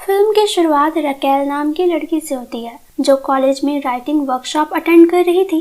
Film की शुरुआत Raquel नाम की लड़की से होती है जो कॉलेज में राइटिंग वर्कशॉप अटेंड कर रही थी।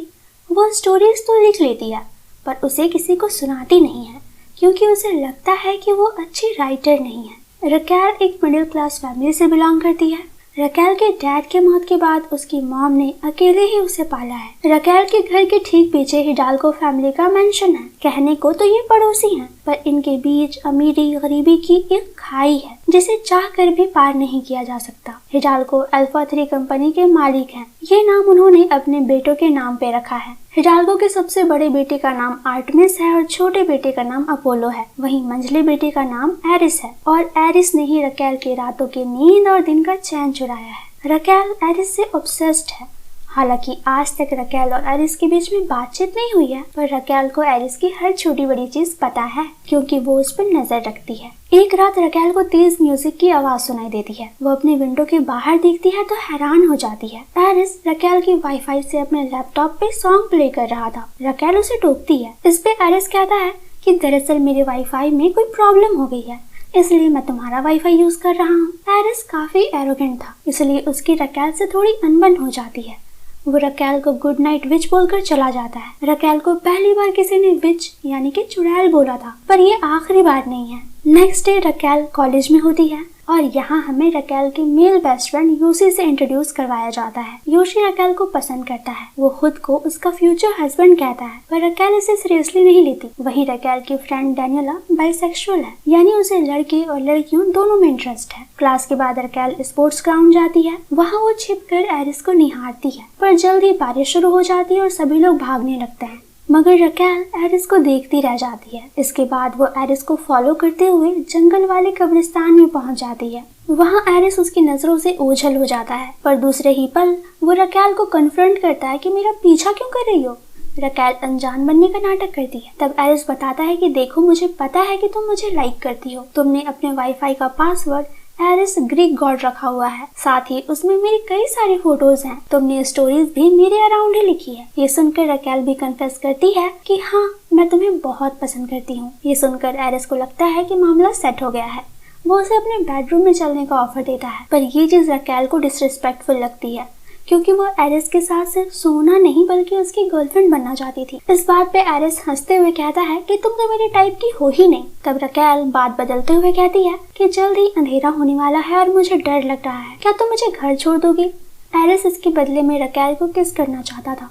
वो स्टोरीज तो लिख लेती है पर उसे किसी को सुनाती नहीं है क्योंकि उसे लगता है कि वो अच्छी राइटर नहीं है। रकेल एक मिडिल क्लास फैमिली से बिलोंग करती है। रकेल के डैड के मौत के बाद उसकी मॉम ने अकेले ही उसे पाला है। रकेल के घर के ठीक पीछे हिडाल्गो फैमिली का मेंशन है। कहने को तो ये पड़ोसी हैं, पर इनके बीच अमीरी गरीबी की एक खाई है जिसे चाह कर भी पार नहीं किया जा सकता। हिडाल्गो अल्फा 3 कंपनी के मालिक हैं। ये नाम उन्होंने अपने बेटों के नाम पे रखा है। हिडाल्गो के सबसे बड़े बेटे का नाम आर्टेमिस है और छोटे बेटे का नाम अपोलो है। वहीं मंझले बेटे का नाम एरिस है और एरिस ने ही रकेल के रातों की नींद और दिन का चैन चुराया है। रकेल एरिस से ऑब्सेस्ड है। हालांकि आज तक रकेल और एरिस के बीच में बातचीत नहीं हुई है, पर रकेल को एरिस की हर छोटी बड़ी चीज पता है क्योंकि वो उस पर नजर रखती है। एक रात रकेल को तेज म्यूजिक की आवाज सुनाई देती है। वो अपने विंडो के बाहर देखती है तो हैरान हो जाती है। एरिस रकेल की वाईफाई से अपने लैपटॉप पे सॉन्ग प्ले कर रहा था। रकेल उसे टोकती है। इस पे एरिस कहता है कि दरअसल मेरे वाईफाई में कोई प्रॉब्लम हो गई है, इसलिए मैं तुम्हारा वाईफाई यूज कर रहा हूँ। एरिस काफी एरोगेंट था, इसलिए उसकी रकेल से थोड़ी अनबन हो जाती है। वो रकेल को गुड नाइट विच बोलकर चला जाता है। रकेल को पहली बार किसी ने विच यानी कि चुड़ैल बोला था, पर ये आखिरी बार नहीं है। नेक्स्ट डे रकेल कॉलेज में होती है और यहाँ हमें रकेल के मेल बेस्ट फ्रेंड योशी से इंट्रोड्यूस करवाया जाता है। योशी रकेल को पसंद करता है। वो खुद को उसका फ्यूचर हस्बैंड कहता है, पर रकेल इसे सीरियसली नहीं लेती। वहीं रकेल की फ्रेंड डेनियला बाइसेक्सुअल है, यानी उसे लड़के और लड़कियों दोनों में इंटरेस्ट है। क्लास के बाद रकेल स्पोर्ट्स ग्राउंड जाती है। वहाँ वो छिपकर एरिस को निहारती है, पर जल्दी बारिश शुरू हो जाती है और सभी लोग भागने लगते हैं, मगर रकेल एरिस को देखती रह जाती है। इसके बाद वो एरिस को फॉलो करते हुए जंगल वाले कब्रिस्तान में पहुंच जाती है। वहाँ एरिस उसकी नजरों से ओझल हो जाता है, पर दूसरे ही पल वो रकेल को कन्फ्रंट करता है कि मेरा पीछा क्यों कर रही हो। रकेल अनजान बनने का नाटक करती है। तब एरिस बताता है कि देखो, मुझे पता है कि तुम मुझे लाइक करती हो। तुमने अपने वाईफाई का पासवर्ड एरिस ग्रीक गॉड रखा हुआ है, साथ ही उसमें मेरी कई सारी फोटोज हैं। तुमने स्टोरीज भी मेरे अराउंड ही लिखी है। ये सुनकर रकेल भी कन्फेस करती है कि हाँ, मैं तुम्हें बहुत पसंद करती हूँ। ये सुनकर एरिस को लगता है कि मामला सेट हो गया है। वो उसे अपने बेडरूम में चलने का ऑफर देता है, पर ये चीज रकेल को डिसरिस्पेक्टफुल लगती है क्योंकि वो एरिस के साथ सिर्फ सोना नहीं बल्कि उसकी गर्लफ्रेंड बनना चाहती थी। इस बात पे एरिस हंसते हुए कहता है कि तुम तो मेरे टाइप की हो ही नहीं। तब रकेल बात बदलते हुए कहती है कि जल्द ही अंधेरा होने वाला है और मुझे डर लग रहा है, क्या तुम मुझे घर छोड़ दोगी। एरिस इसके बदले में रकेल को किस करना चाहता था।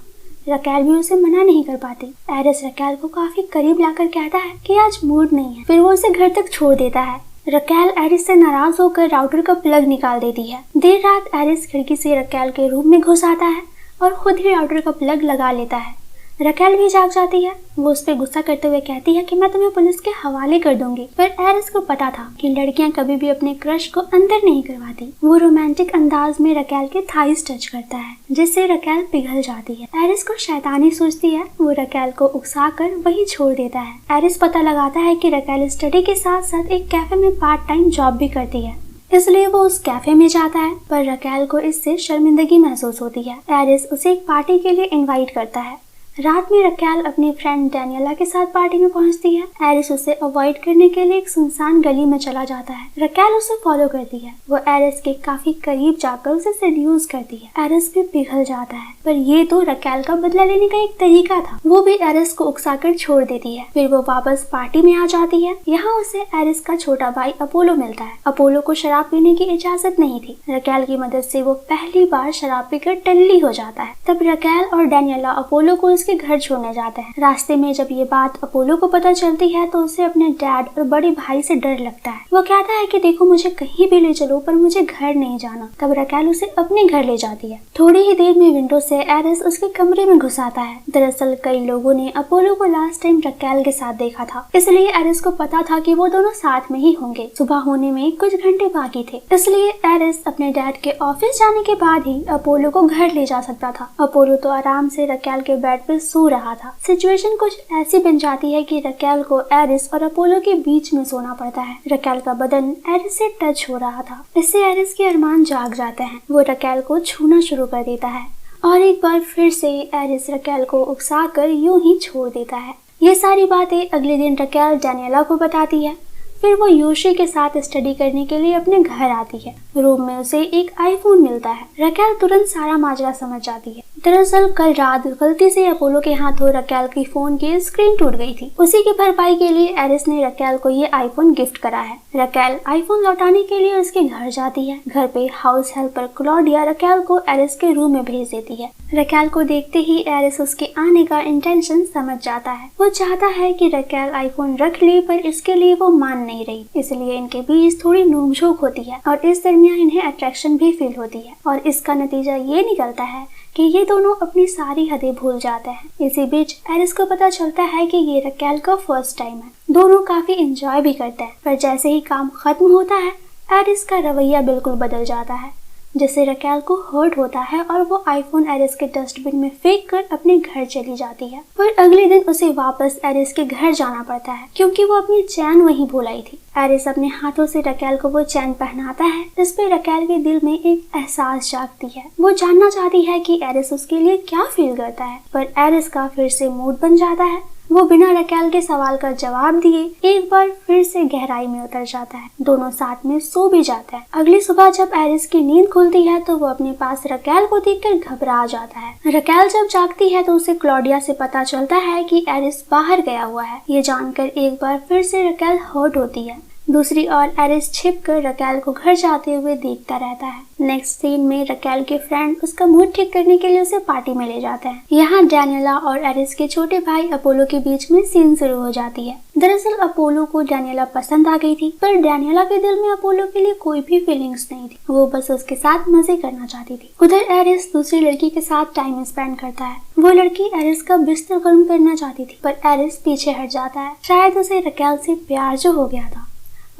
रकेल भी उसे मना नहीं कर पाती। एरिस रकेल को काफी करीब लाकर कहता है कि आज मूड नहीं है, फिर वो उसे घर तक छोड़ देता है। रकेल एरिस से नाराज होकर राउटर का प्लग निकाल देती है। देर रात एरिस खिड़की से रकेल के रूम में घुस आता है और खुद ही राउटर का प्लग लगा लेता है। रकेल भी जाग जाती है। वो उस पर गुस्सा करते हुए कहती है कि मैं तुम्हें पुलिस के हवाले कर दूंगी, पर एरिस को पता था कि लड़कियां कभी भी अपने क्रश को अंदर नहीं करवाती। वो रोमांटिक अंदाज में रकेल के थाइस टच करता है, जिससे रकेल पिघल जाती है। एरिस को शैतानी सोचती है। वो रकेल को उकसाकर वहीं छोड़ देता है। एरिस पता लगाता है कि रकेल स्टडी के साथ साथ एक कैफे में पार्ट टाइम जॉब भी करती है, इसलिए वो उस कैफे में जाता है, पर रकेल को इससे शर्मिंदगी महसूस होती है। एरिस उसे एक पार्टी के लिए इनवाइट करता है। रात में रकेल अपनी फ्रेंड डेनियला के साथ पार्टी में पहुंचती है। एरिस उसे अवॉइड करने के लिए एक सुनसान गली में चला जाता है। रकेल उसे फॉलो करती है। वो एरिस के काफी करीब जाकर उसे सेड्यूस करती है। एरिस भी पिघल जाता है, पर ये तो रकेल का बदला लेने का एक तरीका था। वो भी एरिस को उकसाकर छोड़ देती है। फिर वो वापस पार्टी में आ जाती है। यहाँ उसे एरिस का छोटा भाई अपोलो मिलता है। अपोलो को शराब पीने की इजाजत नहीं थी। रकेल की मदद से वो पहली बार शराब पीकर टल्ली हो जाता है। तब रकेल और डेनियला अपोलो को के घर छोड़ने जाते हैं। रास्ते में जब ये बात अपोलो को पता चलती है तो उसे अपने डैड और बड़े भाई से डर लगता है। वो कहता है कि देखो, मुझे कहीं भी ले चलो, पर मुझे घर नहीं जाना। तब रकेल उसे अपने घर ले जाती है। थोड़ी ही देर में विंडो से एरिस उसके कमरे में घुस आता है। दरअसल कई लोगों ने अपोलो को लास्ट टाइम रकेल के साथ देखा था, इसलिए एरिस को पता था कि वो दोनों साथ में ही होंगे। सुबह होने में कुछ घंटे बाकी थे, इसलिए एरिस अपने डैड के ऑफिस जाने के बाद ही अपोलो को घर ले जा सकता था। अपोलो तो आराम से रकेल के बेड पे सो रहा था। सिचुएशन कुछ ऐसी बन जाती है कि रकेल को एरिस और अपोलो के बीच में सोना पड़ता है। रकेल का बदन एरिस से टच हो रहा था, इससे एरिस के अरमान जाग जाते हैं। वो रकेल को छूना शुरू कर देता है और एक बार फिर से एरिस रकेल को उकसाकर यूं ही छोड़ देता है। ये सारी बातें अगले दिन रकेल डेनियला को बताती है। फिर वो योशी के साथ स्टडी करने के लिए अपने घर आती है। रूम में उसे एक आईफोन मिलता है। रकेल तुरंत सारा माजरा समझ जाती है। दरअसल कल रात गलती से अपोलो के हाथों रकेल की फोन की स्क्रीन टूट गई थी। उसी की भरपाई के लिए एरिस ने रकेल को ये आईफोन गिफ्ट करा है। रकेल आईफोन लौटाने के लिए उसके घर जाती है। घर पे हाउस हेल्पर क्लॉडिया रकेल को एरिस के रूम में भेज देती है। रकेल को देखते ही एरिस उसके आने का इंटेंशन समझ जाता है। वो चाहता है कि रकेल आईफोन रख ले, पर इसके लिए वो मान नहीं रही, इसलिए इनके बीच थोड़ी नोकझोंक होती है और इस दरमियान इन्हें अट्रैक्शन भी फील होती है और इसका नतीजा ये निकलता है कि ये दोनों अपनी सारी हदें भूल जाते हैं। इसी बीच एरिस को पता चलता है कि ये रकेल का फर्स्ट टाइम है। दोनों काफी एंजॉय भी करते हैं, पर जैसे ही काम खत्म होता है एरिस का रवैया बिल्कुल बदल जाता है, जिससे रकेल को हर्ट होता है और वो आईफोन एरिस के डस्टबिन में फेंक कर अपने घर चली जाती है। पर अगले दिन उसे वापस एरिस के घर जाना पड़ता है क्योंकि वो अपनी चैन वहीं भूल आई थी। एरिस अपने हाथों से रकेल को वो चैन पहनाता है। इस पे रकेल के दिल में एक एहसास जागती है। वो जानना चाहती है कि एरिस उसके लिए क्या फील करता है, पर एरिस का फिर से मूड बन जाता है। वो बिना रकेल के सवाल का जवाब दिए एक बार फिर से गहराई में उतर जाता है। दोनों साथ में सो भी जाते हैं। अगली सुबह जब एरिस की नींद खुलती है तो वो अपने पास रकेल को देखकर घबरा जाता है। रकेल जब जागती है तो उसे क्लॉडिया से पता चलता है कि एरिस बाहर गया हुआ है। ये जानकर एक बार फिर से रकेल हर्ट होती है। दूसरी ओर एरिस छिपकर रकेल को घर जाते हुए देखता रहता है। नेक्स्ट सीन में रकेल के फ्रेंड उसका मूड ठीक करने के लिए उसे पार्टी में ले जाते हैं। यहाँ डैनियला और एरिस के छोटे भाई अपोलो के बीच में सीन शुरू हो जाती है। दरअसल अपोलो को डैनियला पसंद आ गई थी, पर डैनियला के दिल में अपोलो के लिए कोई भी फीलिंग्स नहीं थी। वो बस उसके साथ मजे करना चाहती थी। उधर एरिस दूसरी लड़की के साथ टाइम स्पेंड करता है। वो लड़की एरिस का बिस्तर गर्म करना चाहती थी, पर एरिस पीछे हट जाता है। शायद उसे रकेल से प्यार जो हो गया था।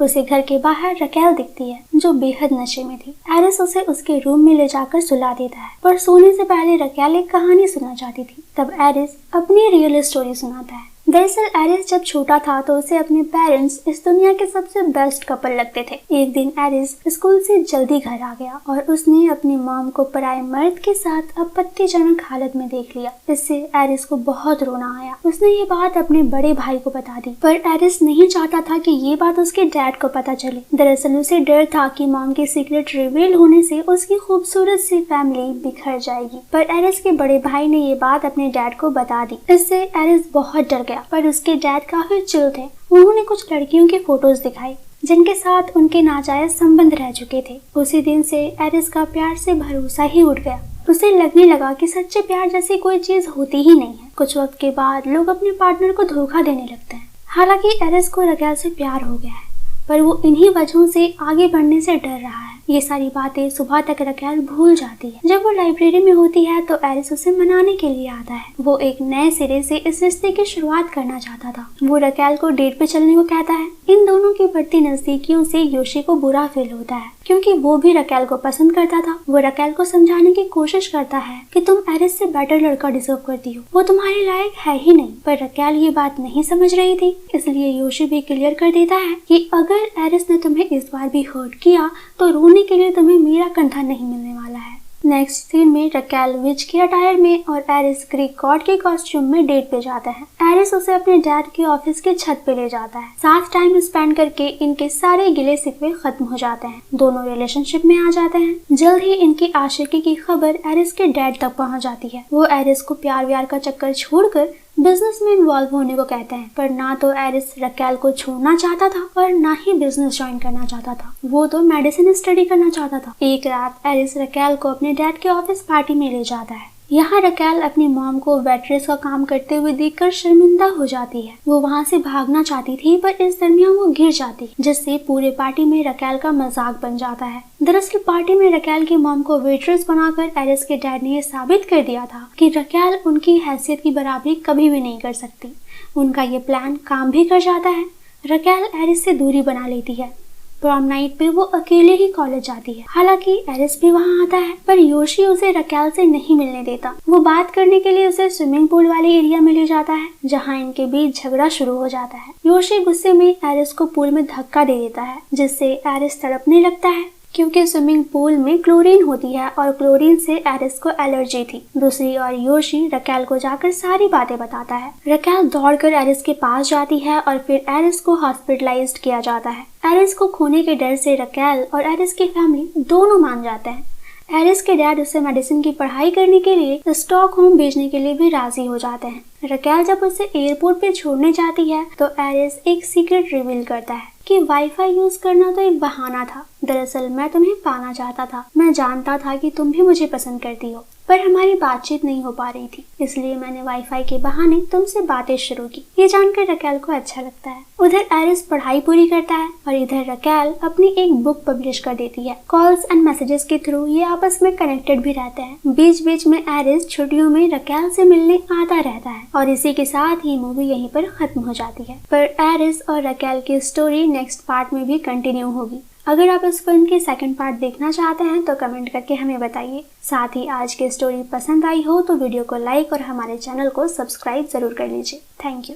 उसे घर के बाहर रकेल दिखती है जो बेहद नशे में थी। एरिस उसे उसके रूम में ले जाकर सुला देता है, पर सोने से पहले रकेल एक कहानी सुनना चाहती थी। तब एरिस अपनी रियल स्टोरी सुनाता है। दरअसल एरिस जब छोटा था तो उसे अपने पेरेंट्स इस दुनिया के सबसे बेस्ट कपल लगते थे। एक दिन एरिस स्कूल से जल्दी घर आ गया और उसने अपनी मॉम को पराये मर्द के साथ आपत्तिजनक हालत में देख लिया। इससे एरिस को बहुत रोना आया। उसने ये बात अपने बड़े भाई को बता दी, पर एरिस नहीं चाहता था कि ये बात उसके डैड को पता चले। दरअसल उसे डर था कि मॉम की सीक्रेट रिवील होने से उसकी खूबसूरत सी फैमिली बिखर जाएगी। पर एरिस के बड़े भाई ने ये बात अपने डैड को बता दी। इससे एरिस बहुत डर गया, पर उसके डैड काफी चिल थे। उन्होंने कुछ लड़कियों की फोटोज दिखाई जिनके साथ उनके नाजायज संबंध रह चुके थे। उसी दिन से एरिस का प्यार से भरोसा ही उठ गया। उसे लगने लगा कि सच्चे प्यार जैसी कोई चीज होती ही नहीं है। कुछ वक्त के बाद लोग अपने पार्टनर को धोखा देने लगते हैं। हालांकि एरिस को रकेल से प्यार हो गया है, पर वो इन्हीं वजहों से आगे बढ़ने से डर रहा है। ये सारी बातें सुबह तक रकेल भूल जाती है। जब वो लाइब्रेरी में होती है तो एरिस उसे मनाने के लिए आता है। वो एक नए सिरे से इस रिश्ते की शुरुआत करना चाहता था। वो रकेल को डेट पे चलने को कहता है। इन दोनों की बढ़ती नजदीकियों से योशी को बुरा फील होता है क्योंकि वो भी रकेल को पसंद करता था। वो रकेल को समझाने की कोशिश करता है कि तुम एरिस से बेटर लड़का डिजर्व करती हो, वो तुम्हारे लायक है ही नहीं। पर रकेल ये बात नहीं समझ रही थी, इसलिए योशी भी क्लियर कर देता है कि अगर एरिस ने तुम्हें इस बार भी हर्ट किया तो रोने के लिए तुम्हें मेरा कंधा नहीं मिलने वाला है। नेक्स्ट सीन में रकेल विच के अटायर में और एरिस ग्रीक गॉड के कॉस्ट्यूम में डेट पे जाता है। एरिस उसे अपने डैड के ऑफिस के छत पे ले जाता है। साथ टाइम स्पेंड करके इनके सारे गिले शिकवे खत्म हो जाते हैं। दोनों रिलेशनशिप में आ जाते हैं। जल्द ही इनकी आशिकी की खबर एरिस के डैड तक पहुंच जाती है। वो एरिस को प्यार व्यार का चक्कर छोड़कर बिजनेस में इन्वॉल्व होने को कहते हैं, पर ना तो एरिस रकेल को छोड़ना चाहता था और ना ही बिजनेस ज्वाइन करना चाहता था। वो तो मेडिसिन स्टडी करना चाहता था। एक रात एरिस रकेल को अपने डैड के ऑफिस पार्टी में ले जाता है। यहाँ रकेल अपनी मॉम को वेट्रेस का काम करते हुए देखकर शर्मिंदा हो जाती है। वो वहाँ से भागना चाहती थी, पर इस दरमियान वो गिर जाती, जिससे पूरे पार्टी में रकेल का मजाक बन जाता है। दरअसल पार्टी में रकेल की मॉम को वेट्रेस बनाकर एरिस के डैड ने ये साबित कर दिया था कि रकेल उनकी हैसियत की बराबरी कभी भी नहीं कर सकती। उनका ये प्लान काम भी कर जाता है। रकेल एरिस से दूरी बना लेती है। प्रॉम नाइट पे वो अकेले ही कॉलेज जाती है। हालांकि एरिस भी वहाँ आता है, पर योशी उसे रकेल से नहीं मिलने देता। वो बात करने के लिए उसे स्विमिंग पूल वाले एरिया में ले जाता है, जहाँ इनके बीच झगड़ा शुरू हो जाता है। योशी गुस्से में एरिस को पूल में धक्का दे देता है, जिससे एरिस तड़पने लगता है क्योंकि स्विमिंग पूल में क्लोरीन होती है और क्लोरीन से एरिस को एलर्जी थी। दूसरी ओर योशी रकेल को जाकर सारी बातें बताता है। रकेल दौड़कर एरिस के पास जाती है और फिर एरिस को हॉस्पिटलाइज्ड किया जाता है। एरिस को खोने के डर से रकेल और एरिस की फैमिली दोनों मान जाते हैं। एरिस के डैड उसे मेडिसिन की पढ़ाई करने के लिए स्टॉकहोम भेजने के लिए भी राजी हो जाते हैं। रकेल जब उसे एयरपोर्ट पे छोड़ने जाती है तो एरिस एक सीक्रेट रिवील करता है कि वाईफाई यूज करना तो एक बहाना था। दरअसल मैं तुम्हें पाना चाहता था। मैं जानता था कि तुम भी मुझे पसंद करती हो, पर हमारी बातचीत नहीं हो पा रही थी, इसलिए मैंने वाईफाई के बहाने तुमसे बातें शुरू की। ये जानकर रकेल को अच्छा लगता है। उधर एरिस पढ़ाई पूरी करता है और इधर रकेल अपनी एक बुक पब्लिश कर देती है। कॉल्स एंड मैसेजेस के थ्रू ये आपस में कनेक्टेड भी रहते हैं। बीच बीच में एरिस छुट्टियों में रकेल से मिलने आता रहता है और इसी के साथ ही मूवी यहीं पर खत्म हो जाती है। पर एरिस और रकेल की स्टोरी नेक्स्ट पार्ट में भी कंटिन्यू होगी। अगर आप इस फिल्म के सेकंड पार्ट देखना चाहते हैं तो कमेंट करके हमें बताइए। साथ ही आज की स्टोरी पसंद आई हो तो वीडियो को लाइक और हमारे चैनल को सब्सक्राइब जरूर कर लीजिए। Thank you.